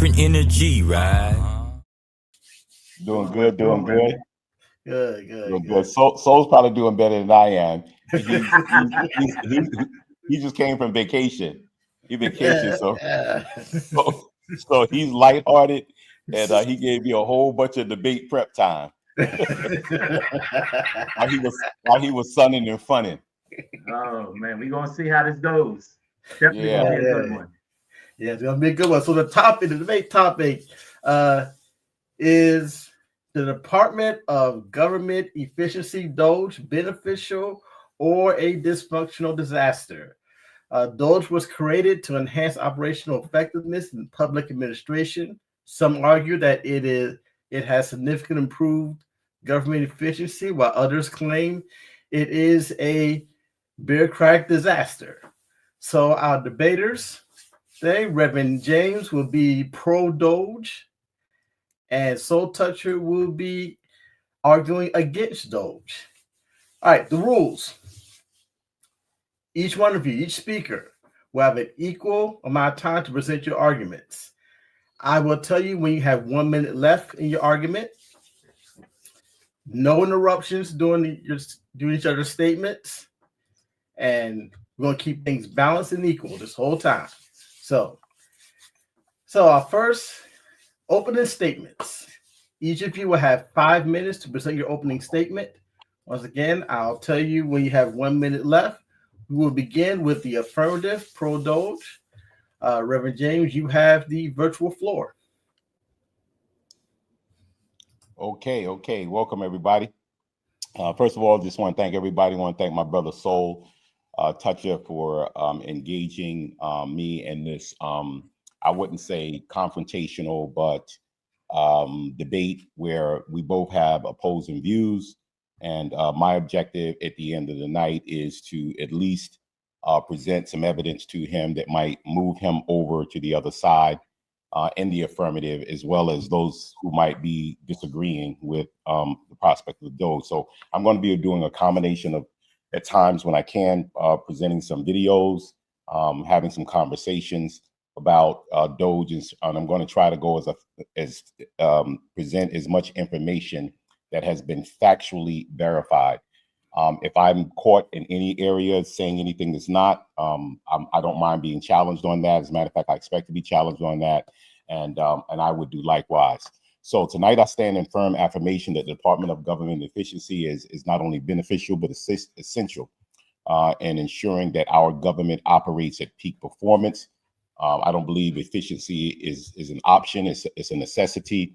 different energy, right? Doing good. Good. Good. Soul's probably doing better than I am. He just came from vacation. He vacationed, so he's lighthearted, and he gave me a whole bunch of debate prep time while he was sunning and funning. Oh man, we're gonna see how this goes. Definitely gonna be a good one. Yeah, it's gonna be a good one. So the debate topic is the Department of Government Efficiency, DOGE, beneficial or a dysfunctional disaster? DOGE was created to enhance operational effectiveness in public administration. Some argue that it has significantly improved government efficiency, while others claim it is a bureaucratic disaster. So our debaters today, Reverend James will be pro-DOGE, and Soul Toucher will be arguing against DOGE. All right, the rules. Each one of you, each speaker, will have an equal amount of time to present your arguments. I will tell you when you have 1 minute left in your argument. No interruptions during each other's statements. And we're going to keep things balanced and equal this whole time. So our first opening statements. Each of you will have 5 minutes to present your opening statement. Once again, I'll tell you when you have 1 minute left. We will begin with the affirmative pro-DOGE. Reverend James, you have the virtual floor. Okay. Welcome, everybody. First of all, just want to thank everybody. I want to thank my brother Soul Toucha for engaging me in this, I wouldn't say confrontational, but debate where we both have opposing views. And my objective at the end of the night is to at least present some evidence to him that might move him over to the other side in the affirmative, as well as those who might be disagreeing with the prospect of the DOGE. So I'm going to be doing a combination of, at times when I can, presenting some videos, having some conversations about DOGE, and I'm going to try to go present as much information that has been factually verified. If I'm caught in any area saying anything that's not, I don't mind being challenged on that. As a matter of fact, I expect to be challenged on that, and I would do likewise. So tonight I stand in firm affirmation that the Department of Government Efficiency is not only beneficial, but essential in ensuring that our government operates at peak performance. I don't believe efficiency is an option, it's a necessity.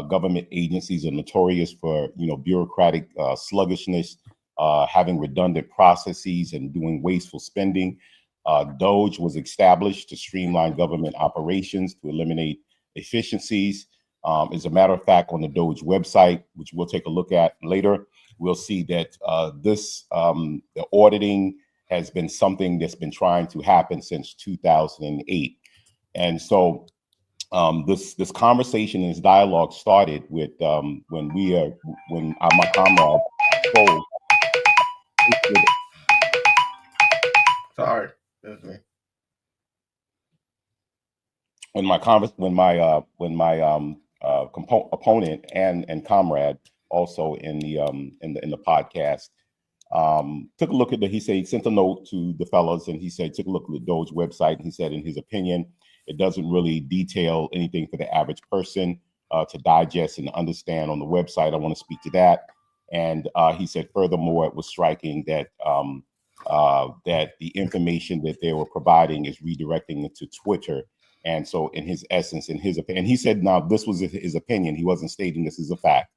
Government agencies are notorious for, bureaucratic sluggishness, having redundant processes and doing wasteful spending. DOGE was established to streamline government operations, to eliminate efficiencies. As a matter of fact, on the DOGE website, which we'll take a look at later, we'll see that the auditing has been something that's been trying to happen since 2008. And so this conversation and this dialogue started with when my comrade Cole. Sorry, that's me. When my opponent and comrade also in the podcast took a look at he said he sent a note to the fellas, and he said took a look at the DOGE website, and he said in his opinion it doesn't really detail anything for the average person to digest and understand on the website. I want to speak to that. And he said, furthermore, it was striking that that the information that they were providing is redirecting it to Twitter. And so in his essence, in his opinion, he said, now this was his opinion. He wasn't stating this is a fact.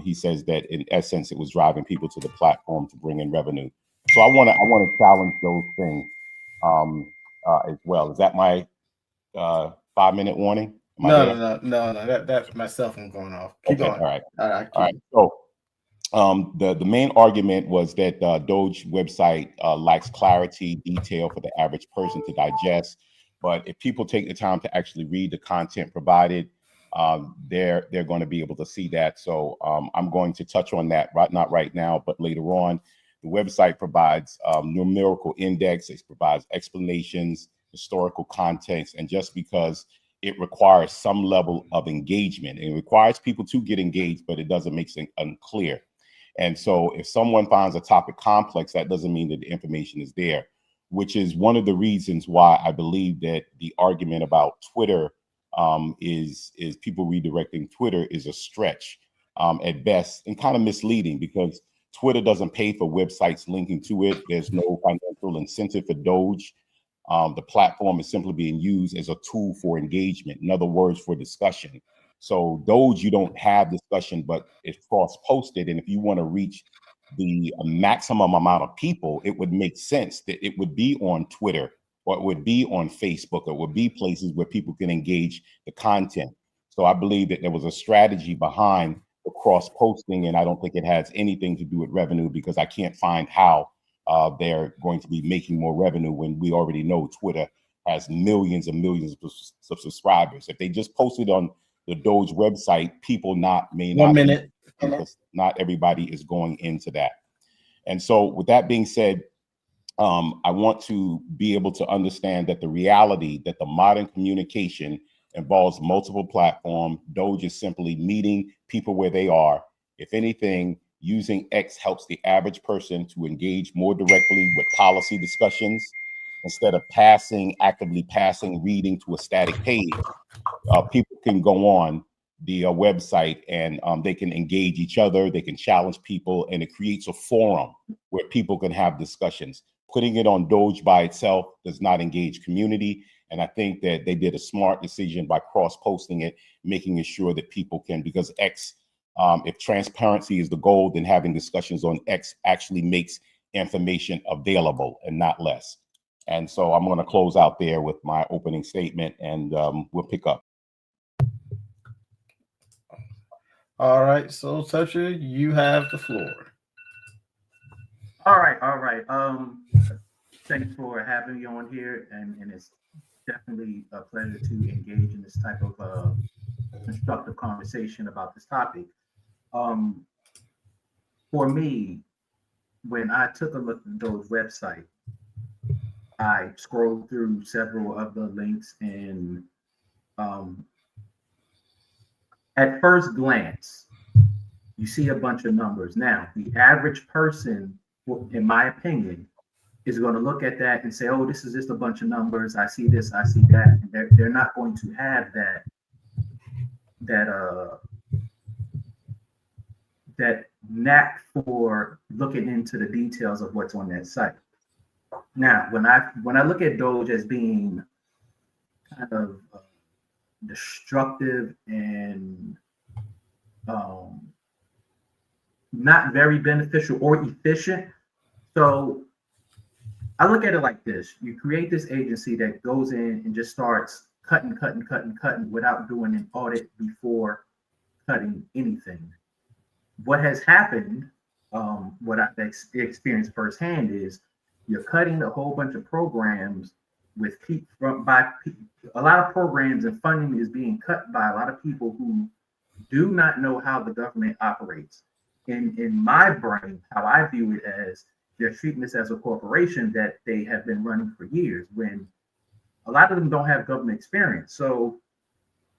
He says that in essence, it was driving people to the platform to bring in revenue. So I want to challenge those things as well. Is that my 5-minute warning? No. That's my cell phone going off. Keep going. All right. So the main argument was that DOGE website lacks clarity, detail for the average person to digest. But if people take the time to actually read the content provided, they're going to be able to see that. So I'm going to touch on that, not right now, but later on. The website provides numerical index. It provides explanations, historical context, and just because it requires some level of engagement. It requires people to get engaged, but it doesn't make it unclear. And so if someone finds a topic complex, that doesn't mean that the information is there, which is one of the reasons why I believe that the argument about Twitter is people redirecting Twitter is a stretch at best, and kind of misleading, because Twitter doesn't pay for websites linking to it. There's no financial incentive for Doge. The platform is simply being used as a tool for engagement. In other words, for discussion. So Doge, you don't have discussion, but it's cross-posted. And if you want to reach the maximum amount of people, it would make sense that it would be on Twitter, or it would be on Facebook, or it would be places where people can engage the content. So I believe that there was a strategy behind the cross-posting, and I don't think it has anything to do with revenue, because I can't find how they're going to be making more revenue when we already know Twitter has millions and millions of subscribers. If they just posted on the Doge website, people may not. 1 minute. Because not everybody is going into that. And so with that being said, I want to be able to understand that the reality that the modern communication involves multiple platforms. Doge is simply meeting people where they are. If anything, using X helps the average person to engage more directly with policy discussions instead of actively passing, reading to a static page. People can go on the website and they can engage each other, they can challenge people, and it creates a forum where people can have discussions. Putting it on Doge by itself does not engage community. And I think that they did a smart decision by cross-posting it, making it sure that people can, because X, if transparency is the goal, then having discussions on X actually makes information available and not less. And so I'm going to close out there with my opening statement, and we'll pick up. All right, so Toucha, you have the floor. All right. Thanks for having me on here, and it's definitely a pleasure to engage in this type of constructive conversation about this topic. For me, when I took a look at the Doge website, I scrolled through several of the links, and at first glance, you see a bunch of numbers. Now, the average person, in my opinion, is going to look at that and say, oh, this is just a bunch of numbers. I see this, I see that. And they're not going to have that knack for looking into the details of what's on that site. Now, when I look at Doge as being kind of destructive and not very beneficial or efficient, so I look at it like this: you create this agency that goes in and just starts cutting without doing an audit before cutting anything. What has happened, what I've experienced firsthand, is you're cutting a whole bunch of programs with a lot of programs, and funding is being cut by a lot of people who do not know how the government operates. In my brain, how I view it, as they're treating this as a corporation that they have been running for years, when a lot of them don't have government experience. So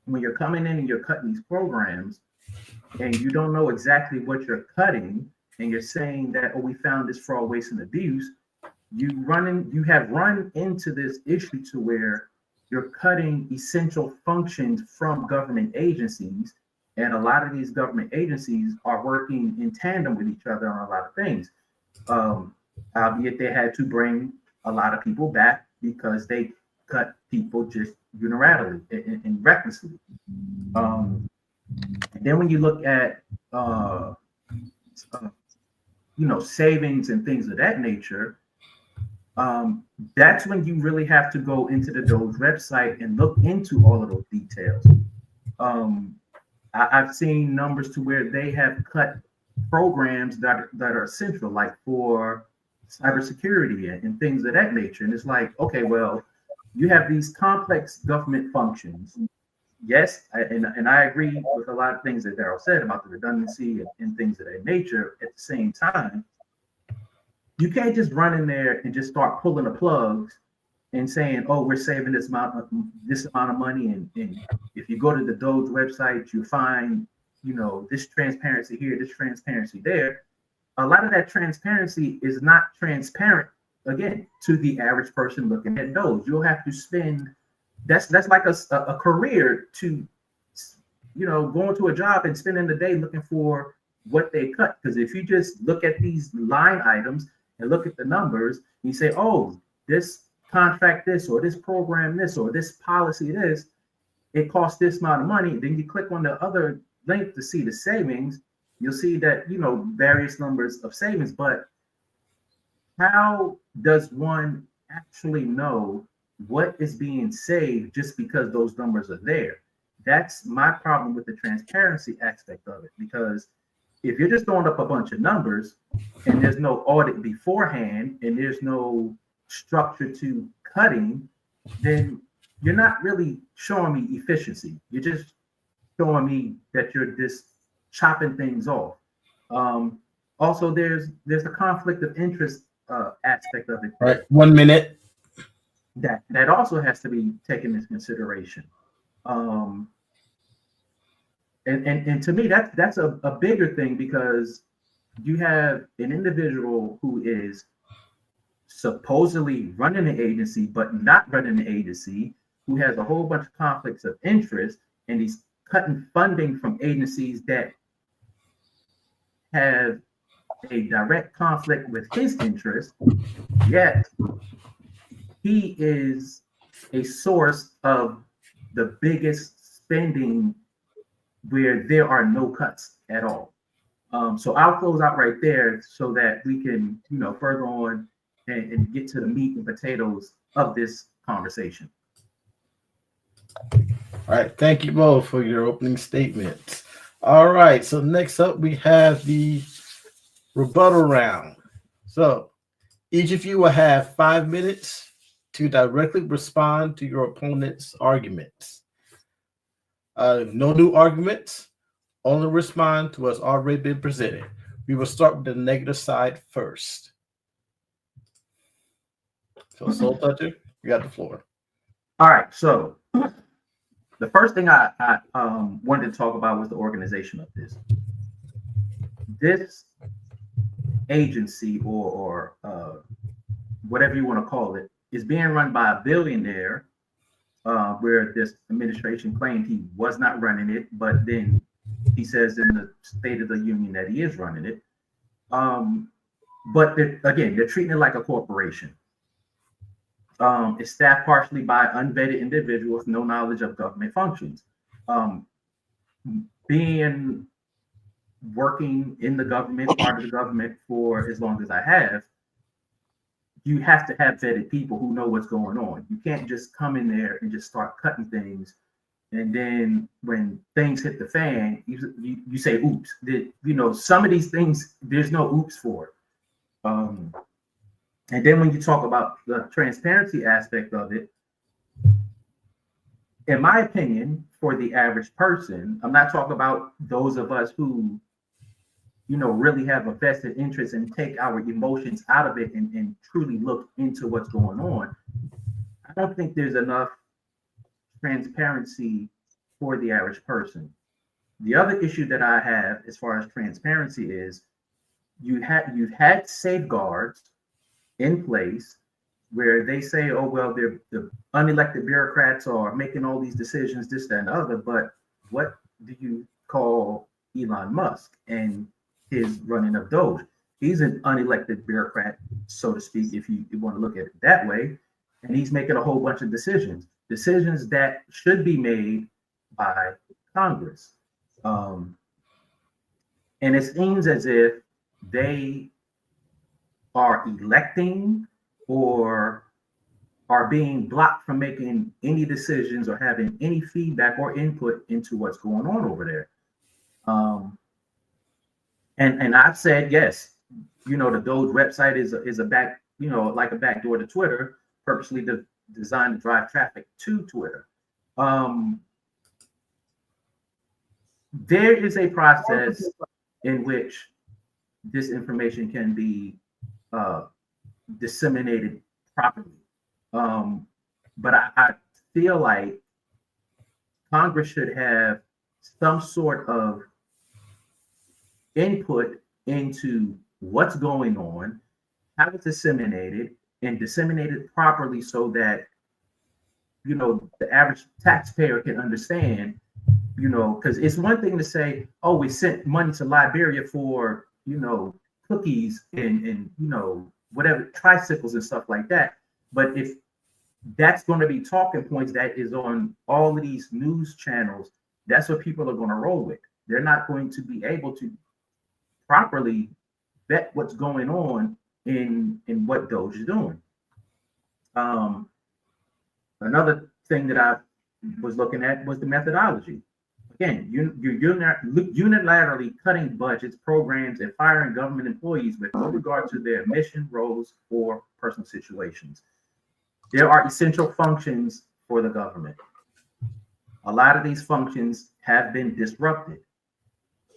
when you're coming in and you're cutting these programs and you don't know exactly what you're cutting, and you're saying that, oh, we found this fraud, waste, and abuse, you have run into this issue to where you're cutting essential functions from government agencies. And a lot of these government agencies are working in tandem with each other on a lot of things. Albeit they had to bring a lot of people back because they cut people just unilaterally and recklessly. Then when you look at savings and things of that nature, that's when you really have to go into the Doge website and look into all of those details. I've seen numbers to where they have cut programs that are essential, like for cybersecurity and things of that nature. And it's like, okay, well, you have these complex government functions. Yes, and I agree with a lot of things that Darrell said about the redundancy and things of that nature. At the same time, you can't just run in there and just start pulling the plugs and saying, "Oh, we're saving this amount of money," and if you go to the Doge website, you find, this transparency here, this transparency there. A lot of that transparency is not transparent, again, to the average person looking at Doge. You'll have to spend, that's like a career to, going to a job and spending the day looking for what they cut. Because if you just look at these line items and look at the numbers, you say, oh, this contract this, or this program this, or this policy this, it costs this amount of money. Then you click on the other link to see the savings. You'll see that, various numbers of savings, but how does one actually know what is being saved just because those numbers are there? That's my problem with the transparency aspect of it, because if you're just throwing up a bunch of numbers and there's no audit beforehand and there's no structure to cutting, then you're not really showing me efficiency. You're just showing me that you're just chopping things off. Also, there's a conflict of interest aspect of it. Right, 1 minute. That also has to be taken into consideration. And to me, that's a bigger thing, because you have an individual who is supposedly running an agency but not running the agency, who has a whole bunch of conflicts of interest, and he's cutting funding from agencies that have a direct conflict with his interest, yet he is a source of the biggest spending where there are no cuts at all. So I'll close out right there so that we can, further on and get to the meat and potatoes of this conversation. All right, thank you both for your opening statements. All right, so next up we have the rebuttal round. So each of you will have 5 minutes to directly respond to your opponent's arguments. No new arguments, only respond to what's already been presented. We will start with the negative side first. So Soul Toucher, you got the floor. All right, so the first thing I wanted to talk about was the organization of this. This agency, or whatever you want to call it, is being run by a billionaire, where this administration claimed he was not running it, but then he says in the State of the Union that he is running it. But they're treating it like a corporation. It's staffed partially by unvetted individuals, no knowledge of government functions. Working in the government, part of the government for as long as I have, you have to have vetted people who know what's going on. You can't just come in there and just start cutting things, and then when things hit the fan, you say, oops. Some of these things, there's no oops for it. And then when you talk about the transparency aspect of it, in my opinion, for the average person, I'm not talking about those of us who, really have a vested interest and take our emotions out of it and truly look into what's going on. I don't think there's enough transparency for the average person. The other issue that I have as far as transparency is you've had safeguards in place where they say, oh, well, the unelected bureaucrats are making all these decisions, this, that, and the other. But what do you call Elon Musk and his running of Doge? He's an unelected bureaucrat, so to speak, if you want to look at it that way. And he's making a whole bunch of decisions that should be made by Congress. And it seems as if they are electing or are being blocked from making any decisions or having any feedback or input into what's going on over there. And I've said, yes, the Doge website is a back, like a backdoor to Twitter, purposely designed to drive traffic to Twitter. There is a process in which this information can be disseminated properly. But I feel like Congress should have some sort of input into what's going on, how it's disseminated, and disseminated properly so that, you know, the average taxpayer can understand, you know, because it's one thing to say, oh, we sent money to Liberia for, you know, cookies and you know, whatever, tricycles and stuff like that. But if that's going to be talking points that is on all of these news channels, that's what people are going to roll with. They're not going to be able to properly vet what's going on in what Doge is doing. Another thing that I was looking at was the methodology. Again, you're unilaterally cutting budgets, programs, and firing government employees with no regard to their mission, roles, or personal situations. There are essential functions for the government. A lot of these functions have been disrupted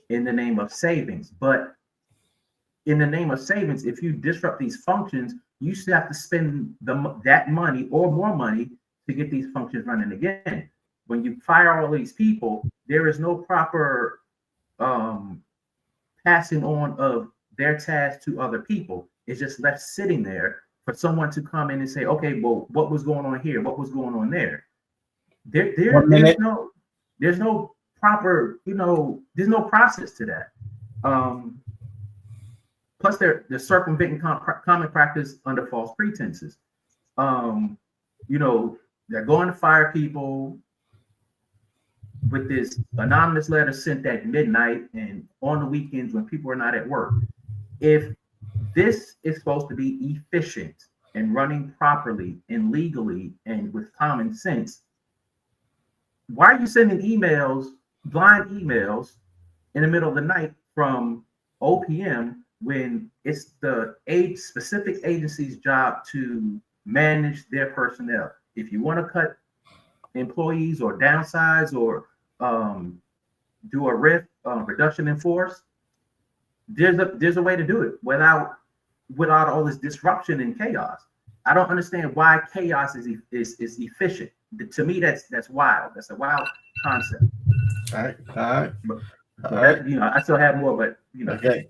in the name of savings. But in the name of savings, if you disrupt these functions, you still have to spend that money or more money to get these functions running again. When you fire all these people, there is no proper passing on of their tasks to other people. It's just left sitting there for someone to come in and say, okay, well, what was going on here? What was going on there? There's no proper, you know, there's no process to that. Plus they're circumventing common practice under false pretenses. You know, they're going to fire people with this anonymous letter sent at midnight and on the weekends when people are not at work. If this is supposed to be efficient and running properly and legally and with common sense, why are you sending emails, blind emails, in the middle of the night from OPM when it's the specific agency's job to manage their personnel? If you want to cut employees or downsize or do a reduction in force, there's a way to do it without all this disruption and chaos. I don't understand why chaos is efficient. To me, that's wild. That's a wild concept. All right. You know, I still have more, but you know. Okay.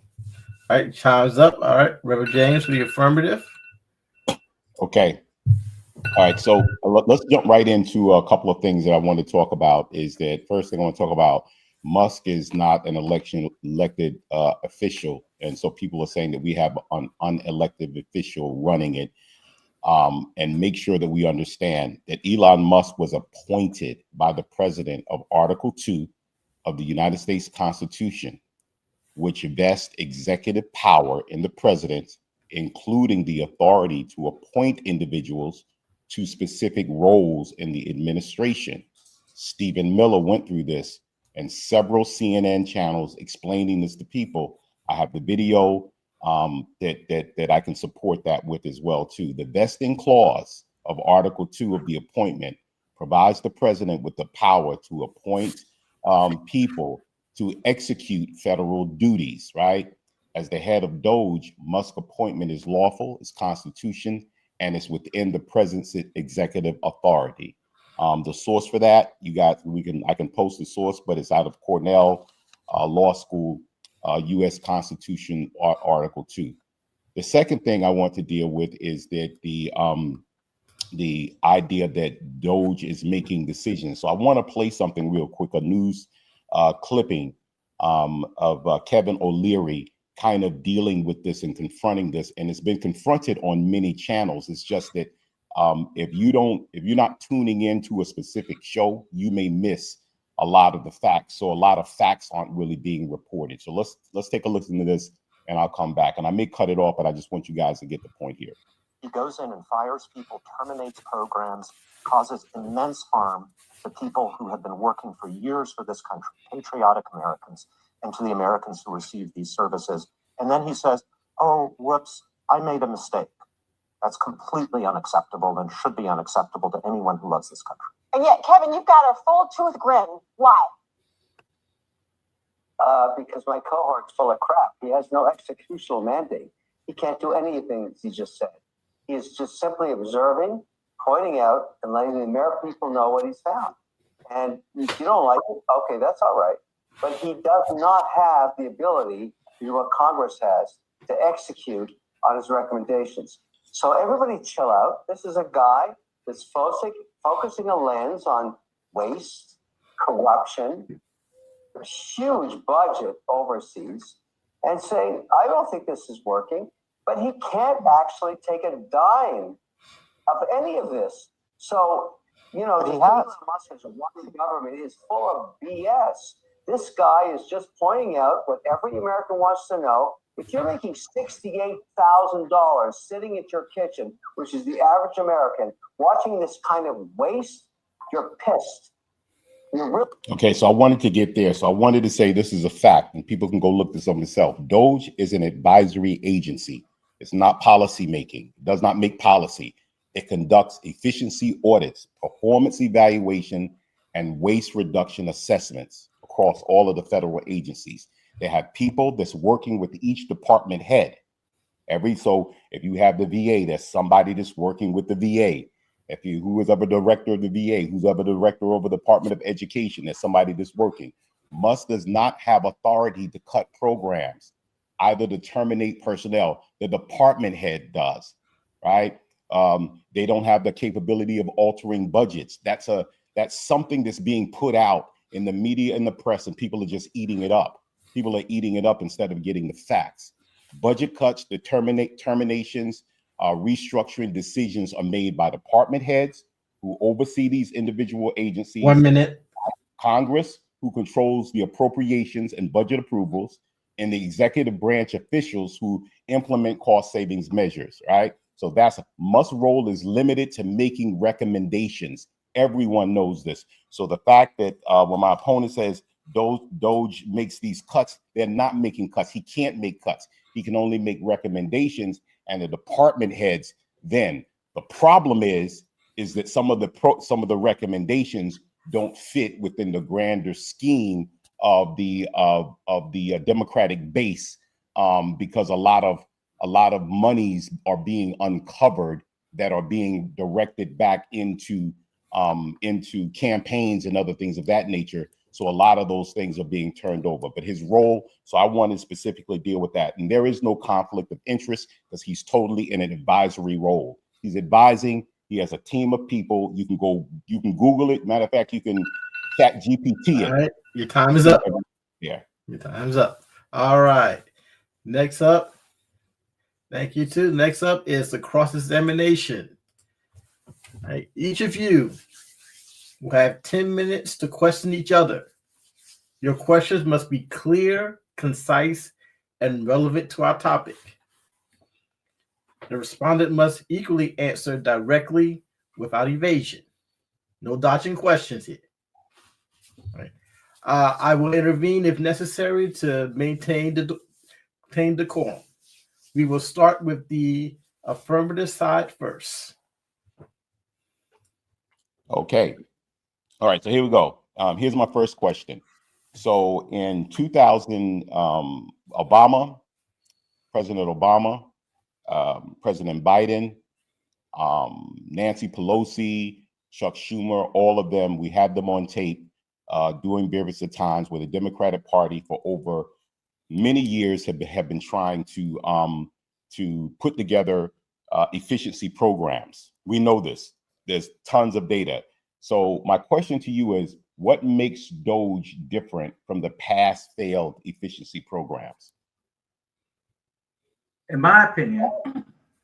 All right, time's up. All right, Reverend James, for the affirmative. Okay. All right, so let's jump right into a couple of things that I want to talk about. Is that first thing I want to talk about? Musk is not an elected official, and so people are saying that we have an unelected official running it. And make sure that we understand that Elon Musk was appointed by the president of Article 2 of the United States Constitution, which vests executive power in the president, including the authority to appoint individuals to specific roles in the administration. Stephen Miller went through this, and several CNN channels explaining this to people. I have the video that I can support that with as well too. The vesting clause of Article 2 of the appointment provides the president with the power to appoint people to execute federal duties, right? As the head of DOGE, Musk appointment is lawful, it's constitution, and it's within the president's executive authority. The source for that, I can post the source, but it's out of Cornell Law School, U.S. Constitution, Article 2. The second thing I want to deal with is that the idea that DOGE is making decisions. So I want to play something real quick, a news clipping of Kevin O'Leary kind of dealing with this and confronting this, and it's been confronted on many channels. It's just that if you're not tuning into a specific show, you may miss a lot of the facts. So a lot of facts aren't really being reported. So let's take a listen to this, and I'll come back. And I may cut it off, but I just want you guys to get the point here. He goes in and fires people, terminates programs, causes immense harm to people who have been working for years for this country, patriotic Americans, and to the Americans who receive these services. And then he says, oh, whoops, I made a mistake. That's completely unacceptable and should be unacceptable to anyone who loves this country. And yet, Kevin, you've got a full tooth grin. Why? Because my cohort's full of crap. He has no executional mandate. He can't do any of the things he just said. He is just simply observing, pointing out and letting the American people know what he's found. And if you don't like it, okay, that's all right. But he does not have the ability to do what Congress has, to execute on his recommendations. So everybody chill out. This is a guy that's focusing a lens on waste, corruption, huge budget overseas, and saying, I don't think this is working, but he can't actually take a dime of any of this. So, you know, the Elon Musk has run the government is full of BS. This guy is just pointing out what every American wants to know. If you're making $68,000 sitting at your kitchen, which is the average American, watching this kind of waste, you're pissed. Okay, so I wanted to get there. So I wanted to say this is a fact, and people can go look this up themselves. DOGE is an advisory agency. It's not policy making. It does not make policy. It conducts efficiency audits, performance evaluation, and waste reduction assessments across all of the federal agencies. They have people that's working with each department head. So if you have the VA, there's somebody that's working with the VA. Who is ever director of the VA, who's ever director of the Department of Education, there's somebody that's working. Musk does not have authority to cut programs, either to terminate personnel. The department head does, right? They don't have the capability of altering budgets. That's something that's being put out in the media and the press, and people are just eating it up. People are eating it up instead of getting the facts. Budget cuts, the terminations, restructuring decisions are made by department heads who oversee these individual agencies. 1 minute. Congress, who controls the appropriations and budget approvals, and the executive branch officials who implement cost savings measures, right? So that's Musk's role is limited to making recommendations. Everyone knows this. So the fact that when my opponent says DOGE makes these cuts, they're not making cuts. He can't make cuts. He can only make recommendations, and the department heads. Then the problem is that some of the recommendations don't fit within the grander scheme of the Democratic base, because a lot of monies are being uncovered that are being directed back into campaigns and other things of that nature. So a lot of those things are being turned over. But his role, so I want to specifically deal with that. And there is no conflict of interest because he's totally in an advisory role. He's advising. He has a team of people. You can Google it. Matter of fact, you can chat GPT it. All right, your time is up. Yeah. Your time's up. All right. Next up. Thank you too. Next up is the cross-examination. All right. Each of you will have 10 minutes to question each other. Your questions must be clear, concise, and relevant to our topic. The respondent must equally answer directly without evasion. No dodging questions here. All right. I will intervene if necessary to maintain decorum. We will start with the affirmative side first. Okay. All right. So here we go. Here's my first question. So in 2000, President Obama, President Biden, Nancy Pelosi, Chuck Schumer, all of them, we had them on tape during various times where the Democratic Party for over many years have been trying to put together efficiency programs. We know this. There's tons of data. So my question to you is, what makes DOGE different from the past failed efficiency programs? In my opinion,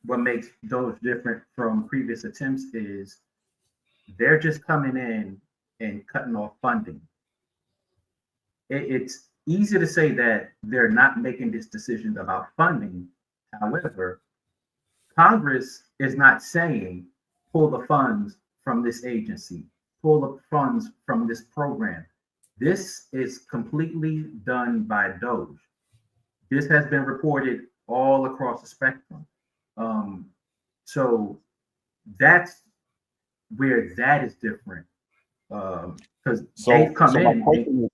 what makes DOGE different from previous attempts is they're just coming in and cutting off funding. It's easy to say that they're not making this decision about funding. However, Congress is not saying pull the funds from this agency, pull the funds from this program. This is completely done by DOGE. This has been reported all across the spectrum. So that's where that is different. Because they've come in.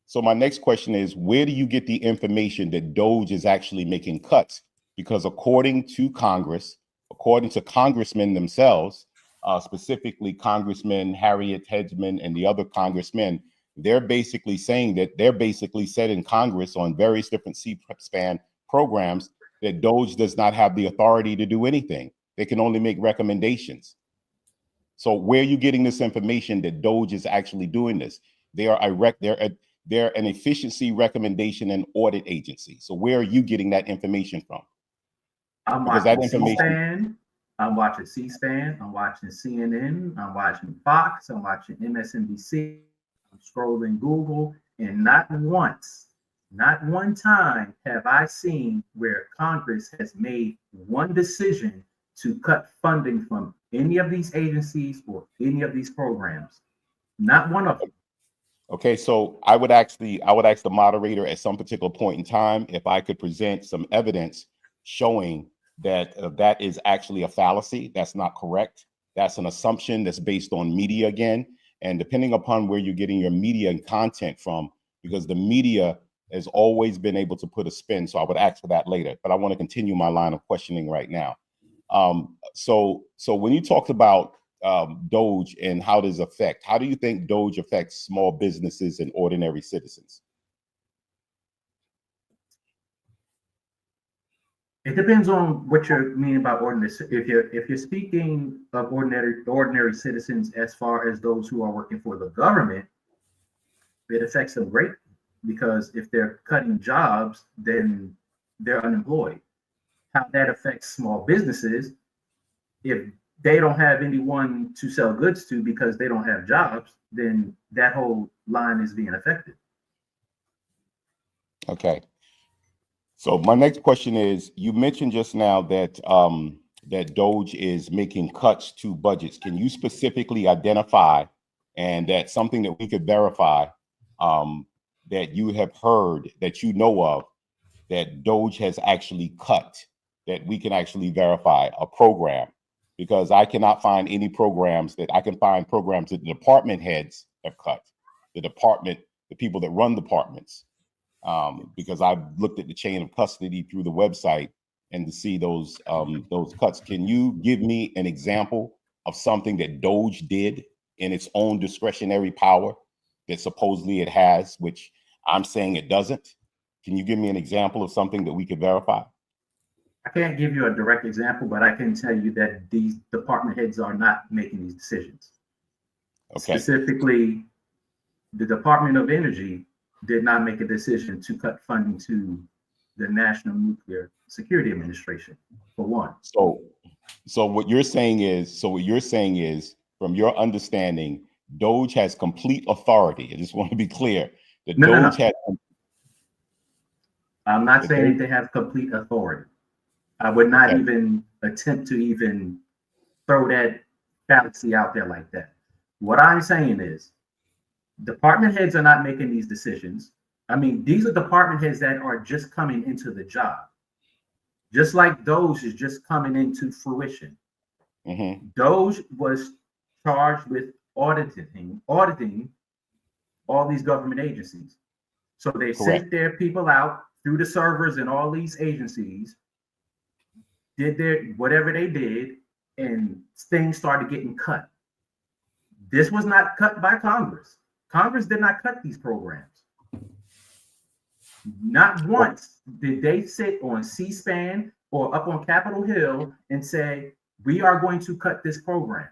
So my next question is, where do you get the information that DOGE is actually making cuts? Because according to Congress, according to congressmen themselves, specifically Congressman Harriet Hedgeman and the other congressmen, they're basically saying that they're basically said in Congress on various different C-SPAN programs that DOGE does not have the authority to do anything. They can only make recommendations. So where are you getting this information that DOGE is actually doing this? They're an efficiency recommendation and audit agency. So where are you getting that information from? I'm watching C-SPAN. I'm watching C-SPAN. I'm watching CNN. I'm watching Fox. I'm watching MSNBC. I'm scrolling Google, and not once, not one time have I seen where Congress has made one decision to cut funding from any of these agencies or any of these programs. Not one of them. Okay, so I would ask the moderator at some particular point in time if I could present some evidence showing that that is actually a fallacy. That's not correct. That's an assumption that's based on media again. And depending upon where you're getting your media and content from, because the media has always been able to put a spin. So I would ask for that later, but I want to continue my line of questioning right now. So when you talked about DOGE and how does it affect, how do you think DOGE affects small businesses and ordinary citizens? It depends on what you're meaning by ordinary. If you're speaking of ordinary citizens, as far as those who are working for the government, it affects them greatly, because if they're cutting jobs, then they're unemployed. How that affects small businesses, if they don't have anyone to sell goods to because they don't have jobs, then that whole line is being affected. Okay. So my next question is, you mentioned just now that that DOGE is making cuts to budgets. Can you specifically identify, and that's something that we could verify, that you have heard, that you know of, that DOGE has actually cut, that we can actually verify a program? Because I cannot find any programs that I can find programs that the department heads have cut, the people that run departments. Because I've looked at the chain of custody through the website and to see those cuts. Can you give me an example of something that DOGE did in its own discretionary power that supposedly it has, which I'm saying it doesn't? Can you give me an example of something that we could verify? I can't give you a direct example, but I can tell you that these department heads are not making these decisions. Okay. Specifically, the Department of Energy did not make a decision to cut funding to the National Nuclear Security Administration, for one. So what you're saying is, from your understanding, DOGE has complete authority. I just want to be clear. DOGE has. I'm not saying they have complete authority. I would not even attempt to even throw that fallacy out there like that. What I'm saying is, department heads are not making these decisions. I mean, these are department heads that are just coming into the job. Just like DOGE is just coming into fruition. Mm-hmm. DOGE was charged with auditing all these government agencies. So they sent their people out through the servers in all these agencies, did their whatever they did, and things started getting cut. This was not cut by Congress. Congress did not cut these programs. Not once did they sit on C-SPAN or up on Capitol Hill and say, we are going to cut this program.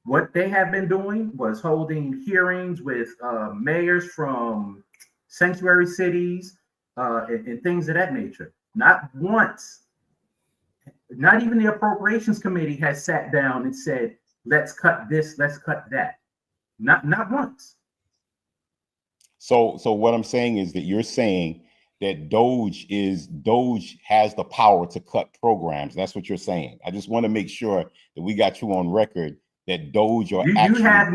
What they have been doing was holding hearings with mayors from sanctuary cities and things of that nature. Not once. Not even the Appropriations Committee has sat down and said, let's cut this, let's cut that. Not once. So what I'm saying is that you're saying that DOGE has the power to cut programs. That's what you're saying. I just want to make sure that we got you on record that DOGE or you have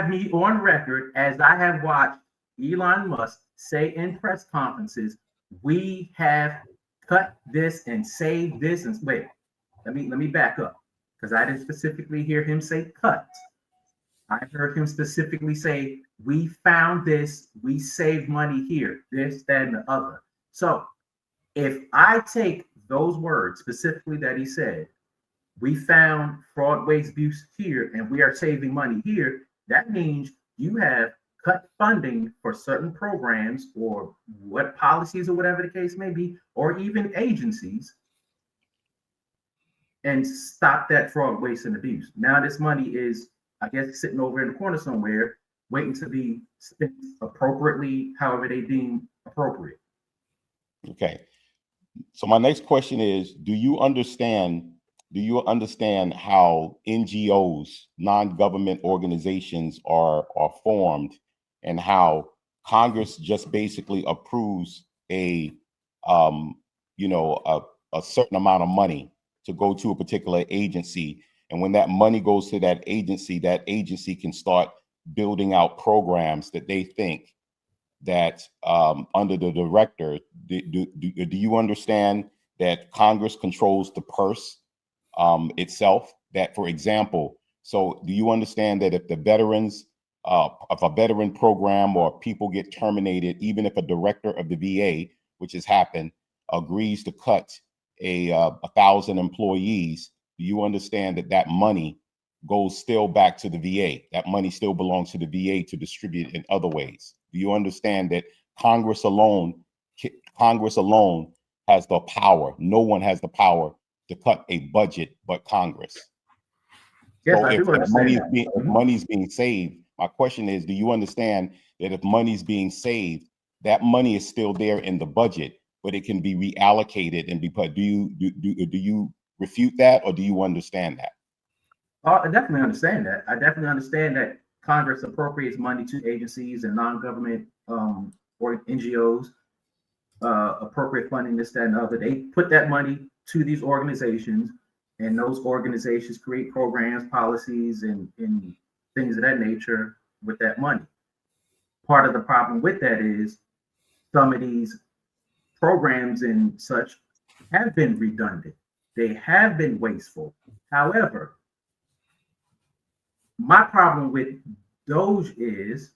me on record, as I have watched Elon Musk say in press conferences, we have cut this and saved this. And wait, let me back up, because I didn't specifically hear him say cut. I heard him specifically say, we found this, we saved money here, this, that, and the other. So if I take those words specifically that he said we found fraud, waste, abuse here, and we are saving money here, that means you have cut funding for certain programs or what policies or whatever the case may be, or even agencies, and stop that fraud, waste, and abuse. Now this money is, I guess, sitting over in the corner somewhere, waiting to be spent appropriately, however they deem appropriate. Okay. So my next question is, do you understand how NGOs, non-government organizations are formed, and how Congress just basically approves a certain amount of money to go to a particular agency, and when that money goes to that agency can start building out programs that they think that under the director, do you understand that Congress controls the purse itself? That, for example, so do you understand that if the veterans, if a veteran program or people get terminated, even if a director of the VA, which has happened, agrees to cut 1,000 employees, do you understand that that money goes still back to the VA? That money still belongs to the VA to distribute in other ways. Do you understand that Congress alone has the power? No one has the power to cut a budget but Congress. Yes, so I if do understand if money's being saved, my question is, do you understand that if money's being saved, that money is still there in the budget, but it can be reallocated and be put? Do you refute that, or do you understand that? I definitely understand that. I definitely understand that Congress appropriates money to agencies and non-government or NGOs, appropriate funding, this, that, and the other. They put that money to these organizations, and those organizations create programs, policies, and things of that nature with that money. Part of the problem with that is some of these programs and such have been redundant. They have been wasteful. However, my problem with DOGE is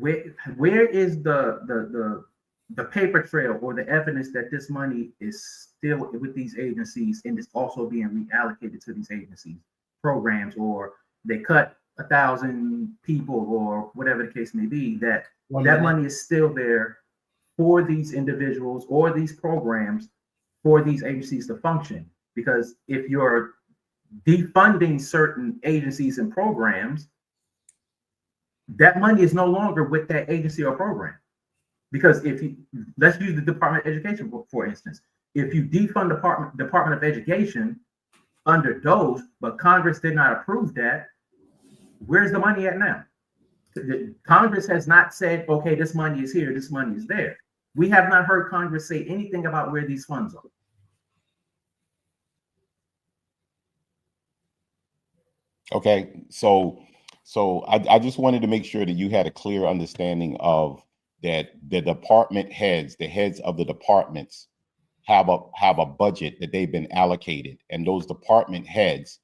where is the paper trail or the evidence that this money is still with these agencies and is also being reallocated to these agencies, programs, or they cut 1,000 people or whatever the case may be, that money is still there for these individuals or these programs for these agencies to function. Because if you're defunding certain agencies and programs, that money is no longer with that agency or program. Because if you, let's use the Department of Education for instance, if you defund the Department of Education under DOGE, but Congress did not approve that, where's the money at now? Congress has not said, okay, this money is here, this money is there. We have not heard Congress say anything about where these funds are. Okay, so I just wanted to make sure that you had a clear understanding of that the department heads, the heads of the departments have a budget that they've been allocated, and those department heads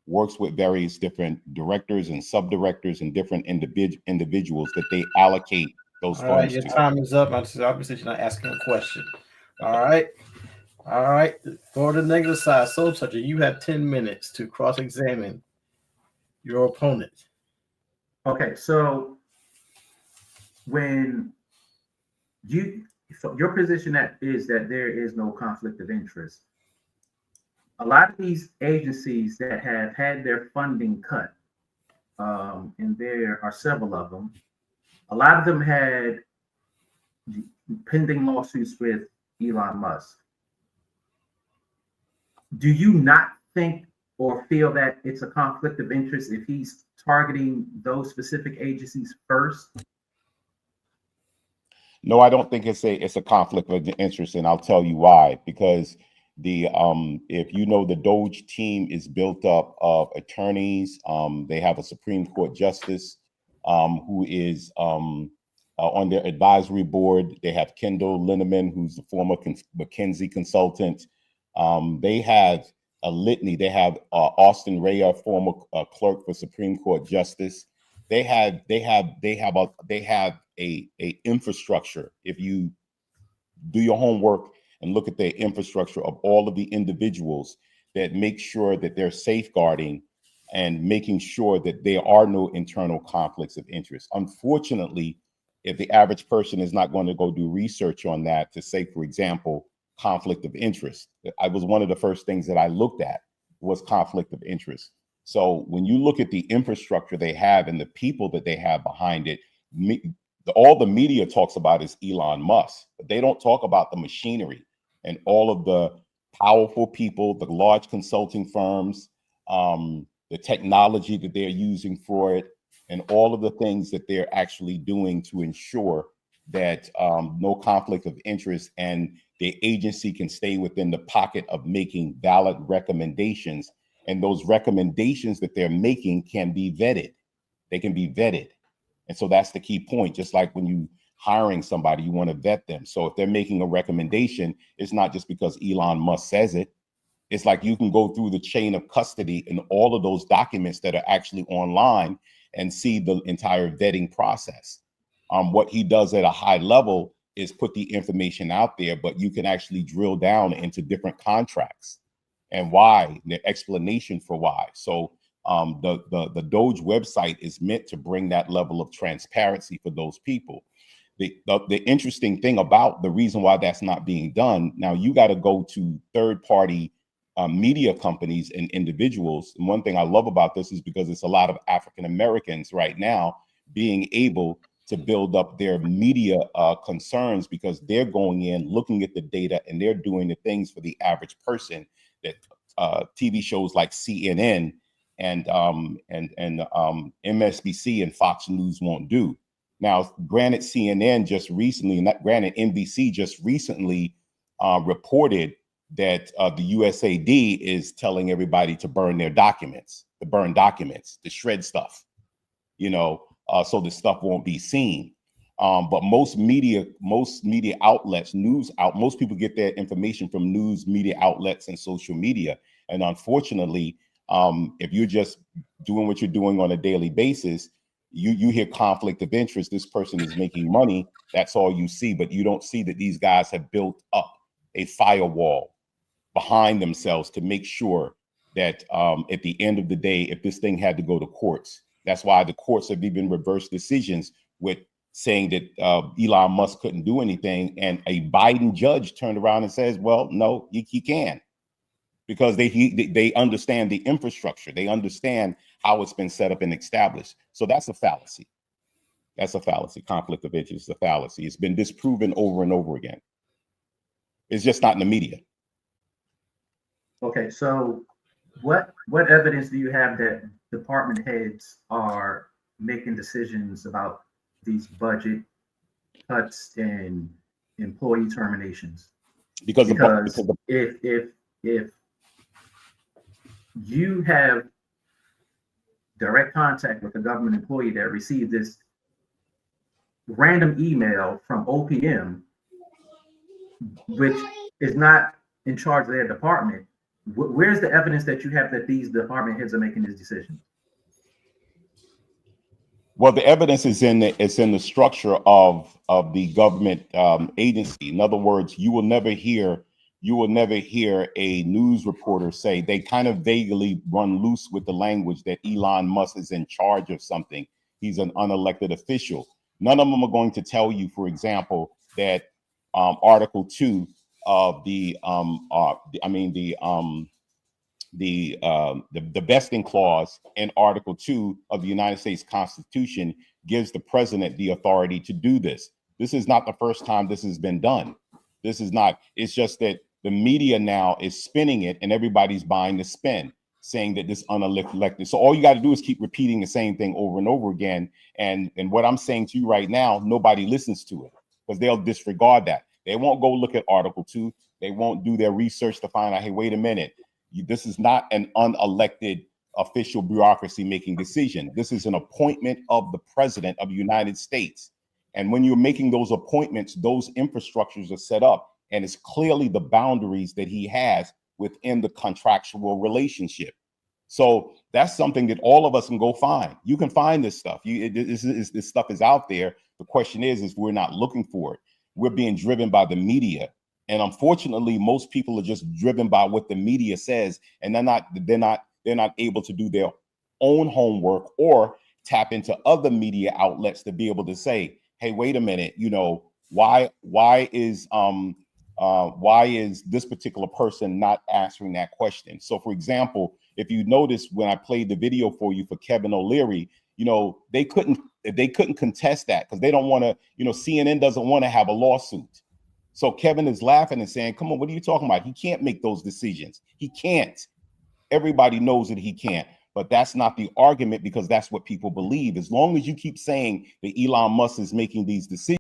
works with various different directors and subdirectors and different individuals that they allocate those funds. All right, your time is up. Obviously, you're not asking a question. All right. Go to the negative side. Soul Toucher, you have 10 minutes to cross-examine your opponent. Okay, so when your position is that there is no conflict of interest. A lot of these agencies that have had their funding cut, and there are several of them, a lot of them had pending lawsuits with Elon Musk. Do you not think or feel that it's a conflict of interest if he's targeting those specific agencies first? No, I don't think it's a conflict of interest, and I'll tell you why. Because the if you know, the DOGE team is built up of attorneys. They have a Supreme Court justice who is on their advisory board. They have Kendall Linneman, who's the former McKinsey consultant. They have a litany. They have Austin Ray, former clerk for Supreme Court justice. They have a infrastructure. If you do your homework and look at the infrastructure of all of the individuals that make sure that they're safeguarding and making sure that there are no internal conflicts of interest. Unfortunately, if the average person is not going to go do research on that to say, for example, conflict of interest, I was one of the first things that I looked at was conflict of interest. So when you look at the infrastructure they have and the people that they have behind it, all the media talks about is Elon Musk, but they don't talk about the machinery and all of the powerful people, the large consulting firms, the technology that they're using for it, and all of the things that they're actually doing to ensure that no conflict of interest and the agency can stay within the pocket of making valid recommendations. And those recommendations that they're making can be vetted. They can be vetted. And so that's the key point. Just like when you hiring somebody, you want to vet them. So if they're making a recommendation, it's not just because Elon Musk says it. It's like you can go through the chain of custody and all of those documents that are actually online and see the entire vetting process. What he does at a high level is put the information out there, but you can actually drill down into different contracts and why, the explanation for why. So the DOGE website is meant to bring that level of transparency for those people. The interesting thing about the reason why that's not being done, now you got to go to third-party media companies and individuals. And one thing I love about this is because it's a lot of African Americans right now being able to build up their media concerns, because they're going in, looking at the data, and they're doing the things for the average person that TV shows like CNN and MSNBC and Fox News won't do. Now, granted, CNN just recently, and granted, NBC just recently reported that the USAID is telling everybody to burn their documents, to shred stuff, so the stuff won't be seen. But most media outlets, most people get their information from news media outlets and social media. And unfortunately, if you're just doing what you're doing on a daily basis, you hear conflict of interest. This person is making money. That's all you see. But you don't see that these guys have built up a firewall behind themselves to make sure that at the end of the day, if this thing had to go to courts, that's why the courts have even reversed decisions with saying that Elon Musk couldn't do anything. And a Biden judge turned around and says, well, no, he can, because they understand the infrastructure. They understand how it's been set up and established. So that's a fallacy. That's a fallacy. Conflict of interest is a fallacy. It's been disproven over and over again. It's just not in the media. Okay, so what evidence do you have that department heads are making decisions about these budget cuts and employee terminations? Because if you have direct contact with a government employee that received this random email from OPM, which is not in charge of their department, where's the evidence that you have that these department heads are making these decisions? Well, the evidence is in the structure of the government agency. In other words, you will never hear a news reporter say, they kind of vaguely run loose with the language that Elon Musk is in charge of something. He's an unelected official. None of them are going to tell you, for example, that Article 2 of the vesting clause in Article 2 of the United States Constitution gives the president the authority to do this. This is not the first time this has been done. This is not, it's just that the media now is spinning it and everybody's buying the spin, saying that this unelected. So all you got to do is keep repeating the same thing over and over again. And what I'm saying to you right now, nobody listens to it because they'll disregard that. They won't go look at Article 2. They won't do their research to find out, hey, wait a minute. This is not an unelected official bureaucracy making decision. This is an appointment of the president of the United States. And when you're making those appointments, those infrastructures are set up, and it's clearly the boundaries that he has within the contractual relationship. So that's something that all of us can go find. You can find this stuff. This stuff is out there. The question is we're not looking for it. We're being driven by the media. And unfortunately, most people are just driven by what the media says, and they're not able to do their own homework or tap into other media outlets to be able to say, hey, wait a minute, you know, why is this particular person not answering that question? So for example, if you notice when I played the video for you for Kevin O'Leary, you know, they couldn't contest that because they don't want to, you know, CNN doesn't want to have a lawsuit. So Kevin is laughing and saying, come on, what are you talking about? He can't make those decisions. He can't. Everybody knows that he can't. But that's not the argument, because that's what people believe. As long as you keep saying that Elon Musk is making these decisions,